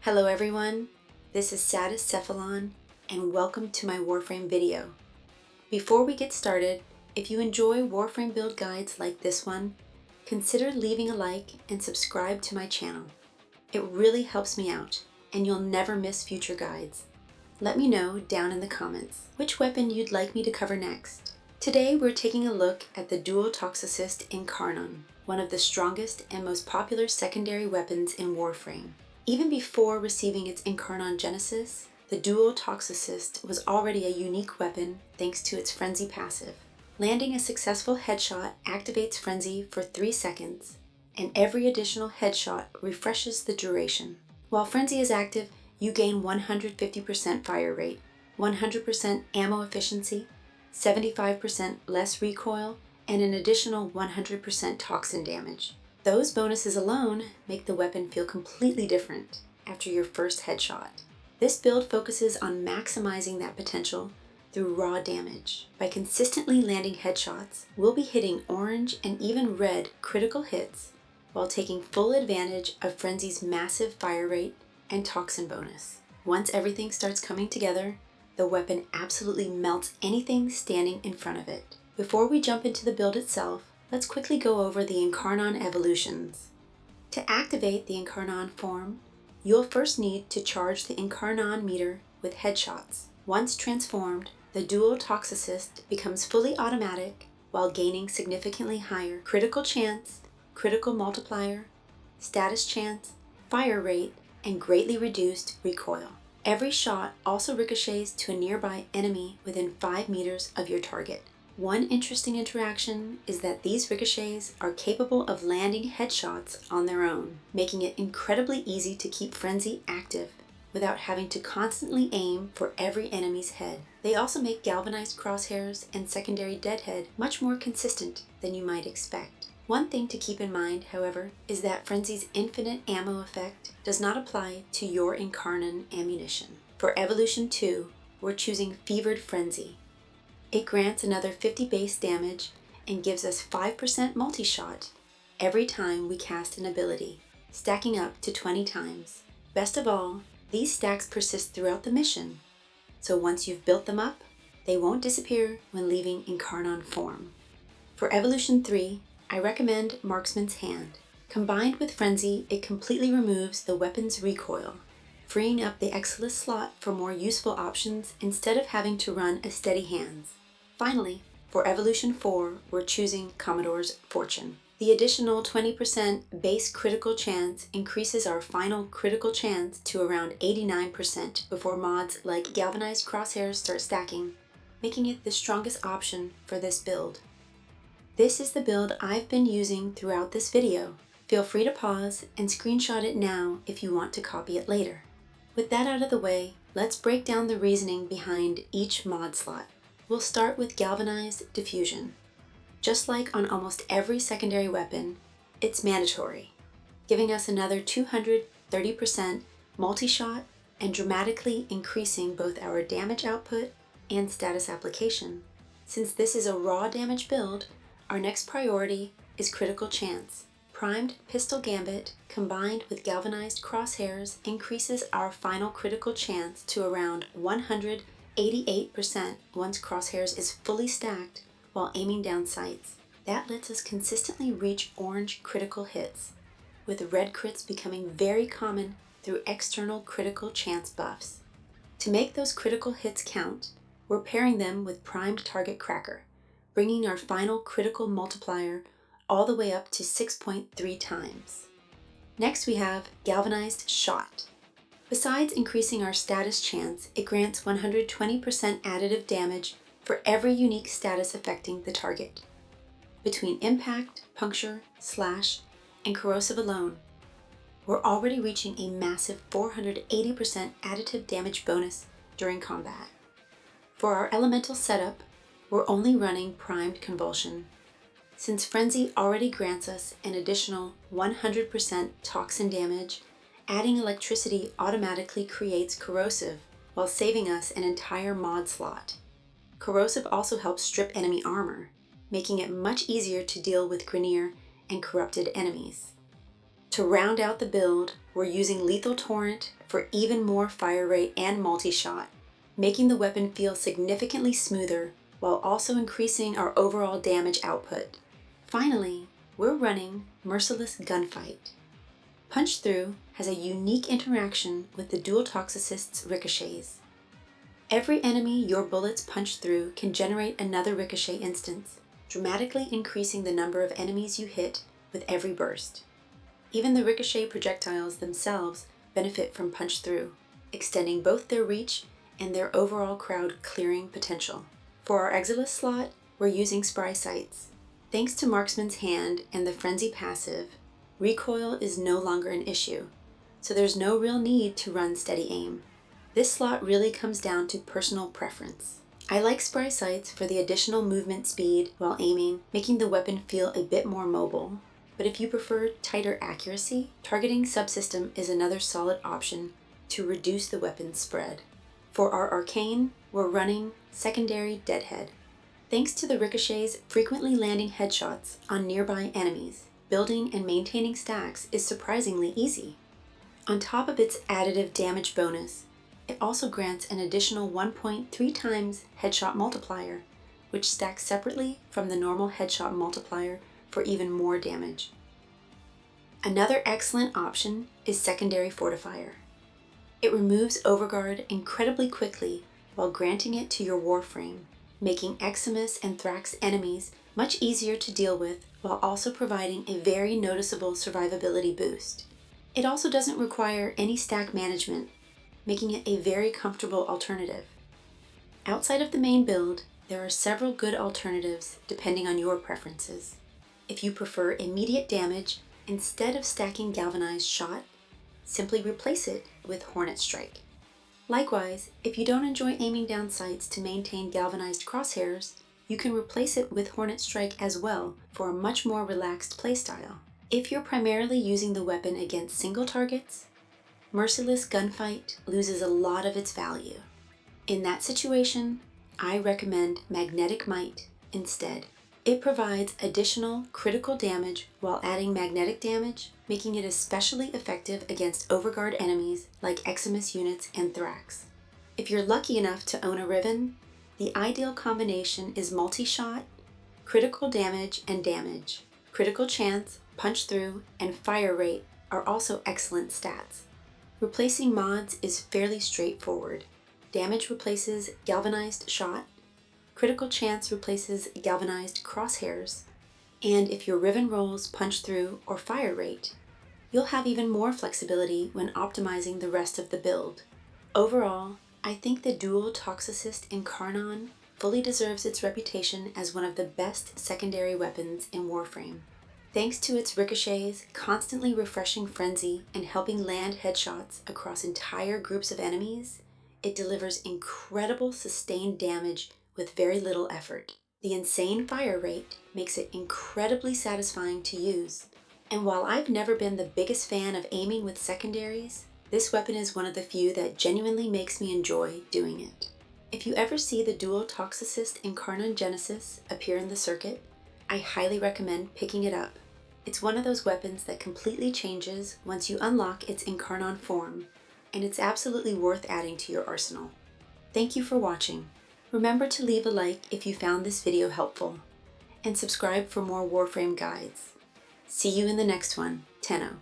Hello everyone, this is Cephalon and welcome to my Warframe video. Before we get started, if you enjoy Warframe build guides like this one, consider leaving a like and subscribe to my channel. It really helps me out and you'll never miss future guides. Let me know down in the comments which weapon you'd like me to cover next. Today we're taking a look at the Dual Toxocyst Incarnon, one of the strongest and most popular secondary weapons in Warframe. Even before receiving its Incarnon genesis, the Dual Toxocyst was already a unique weapon thanks to its Frenzy passive. Landing a successful headshot activates Frenzy for 3 seconds, and every additional headshot refreshes the duration. While Frenzy is active, you gain 150% fire rate, 100% ammo efficiency, 75% less recoil, and an additional 100% toxin damage. Those bonuses alone make the weapon feel completely different after your first headshot. This build focuses on maximizing that potential through raw damage. By consistently landing headshots, we'll be hitting orange and even red critical hits while taking full advantage of Frenzy's massive fire rate and toxin bonus. Once everything starts coming together, the weapon absolutely melts anything standing in front of it. Before we jump into the build itself, let's quickly go over the Incarnon Evolutions. To activate the Incarnon form, you'll first need to charge the Incarnon meter with headshots. Once transformed, the Dual Toxocyst becomes fully automatic while gaining significantly higher critical chance, critical multiplier, status chance, fire rate, and greatly reduced recoil. Every shot also ricochets to a nearby enemy within 5 meters of your target. One interesting interaction is that these ricochets are capable of landing headshots on their own, making it incredibly easy to keep Frenzy active without having to constantly aim for every enemy's head. They also make galvanized crosshairs and secondary deadhead much more consistent than you might expect. One thing to keep in mind, however, is that Frenzy's infinite ammo effect does not apply to your Incarnon ammunition. For Evolution 2, we're choosing Fevered Frenzy. It grants another 50 base damage and gives us 5% multi-shot every time we cast an ability, stacking up to 20 times. Best of all, these stacks persist throughout the mission, so once you've built them up, they won't disappear when leaving Incarnon form. For Evolution 3, I recommend Marksman's Hand. Combined with Frenzy, it completely removes the weapon's recoil, freeing up the Exilus slot for more useful options instead of having to run a steady hands. Finally, for Evolution 4, we're choosing Commodore's Fortune. The additional 20% base critical chance increases our final critical chance to around 89% before mods like Galvanized Crosshairs start stacking, making it the strongest option for this build. This is the build I've been using throughout this video. Feel free to pause and screenshot it now if you want to copy it later. With that out of the way, let's break down the reasoning behind each mod slot. We'll start with Galvanized Diffusion. Just like on almost every secondary weapon, it's mandatory, giving us another 230% multi-shot and dramatically increasing both our damage output and status application. Since this is a raw damage build, our next priority is critical chance. Primed Pistol Gambit combined with Galvanized Crosshairs increases our final critical chance to around 188% once Crosshairs is fully stacked while aiming down sights. That lets us consistently reach orange critical hits, with red crits becoming very common through external critical chance buffs. To make those critical hits count, we're pairing them with Primed Target Cracker, bringing our final critical multiplier all the way up to 6.3 times. Next we have Galvanized Shot. Besides increasing our status chance, it grants 120% additive damage for every unique status affecting the target. Between Impact, Puncture, Slash, and Corrosive alone, we're already reaching a massive 480% additive damage bonus during combat. For our elemental setup, we're only running Primed Convulsion. Since Frenzy already grants us an additional 100% toxin damage, adding electricity automatically creates Corrosive while saving us an entire mod slot. Corrosive also helps strip enemy armor, making it much easier to deal with Grineer and corrupted enemies. To round out the build, we're using Lethal Torrent for even more fire rate and multi-shot, making the weapon feel significantly smoother while also increasing our overall damage output. Finally, we're running Merciless Gunfight. Punch Through has a unique interaction with the Dual Toxocyst's ricochets. Every enemy your bullets punch through can generate another ricochet instance, dramatically increasing the number of enemies you hit with every burst. Even the ricochet projectiles themselves benefit from Punch Through, extending both their reach and their overall crowd clearing potential. For our Exilis slot, we're using Spry Sights. Thanks to Marksman's Hand and the Frenzy passive, recoil is no longer an issue, so there's no real need to run steady aim. This slot really comes down to personal preference. I like Spry Sights for the additional movement speed while aiming, making the weapon feel a bit more mobile. But if you prefer tighter accuracy, targeting subsystem is another solid option to reduce the weapon's spread. For our Arcane, we're running Secondary Deadhead. Thanks to the ricochets frequently landing headshots on nearby enemies, building and maintaining stacks is surprisingly easy. On top of its additive damage bonus, it also grants an additional 1.3 times headshot multiplier, which stacks separately from the normal headshot multiplier for even more damage. Another excellent option is Secondary Fortifier. It removes Overguard incredibly quickly while granting it to your Warframe, making Eximus and Thrax enemies much easier to deal with while also providing a very noticeable survivability boost. It also doesn't require any stack management, making it a very comfortable alternative. Outside of the main build, there are several good alternatives depending on your preferences. If you prefer immediate damage, instead of stacking Galvanized Shot, simply replace it with Hornet Strike. Likewise, if you don't enjoy aiming down sights to maintain Galvanized Crosshairs, you can replace it with Hornet Strike as well for a much more relaxed playstyle. If you're primarily using the weapon against single targets, Merciless Gunfight loses a lot of its value. In that situation, I recommend Magnetic Might instead. It provides additional critical damage while adding magnetic damage, making it especially effective against Overguard enemies like Eximus units and Thrax. If you're lucky enough to own a Riven, the ideal combination is multi-shot, critical damage and damage. Critical chance, punch through, and fire rate are also excellent stats. Replacing mods is fairly straightforward. Damage replaces Galvanized Shot, critical chance replaces Galvanized Crosshairs, and if your Riven rolls punch through or fire rate, you'll have even more flexibility when optimizing the rest of the build. Overall, I think the Dual Toxocyst Incarnon fully deserves its reputation as one of the best secondary weapons in Warframe. Thanks to its ricochets, constantly refreshing frenzy, and helping land headshots across entire groups of enemies, it delivers incredible sustained damage with very little effort. The insane fire rate makes it incredibly satisfying to use. And while I've never been the biggest fan of aiming with secondaries, this weapon is one of the few that genuinely makes me enjoy doing it. If you ever see the Dual Toxocyst Incarnon Genesis appear in the circuit, I highly recommend picking it up. It's one of those weapons that completely changes once you unlock its Incarnon form, and it's absolutely worth adding to your arsenal. Thank you for watching. Remember to leave a like if you found this video helpful, and subscribe for more Warframe guides. See you in the next one. Tenno.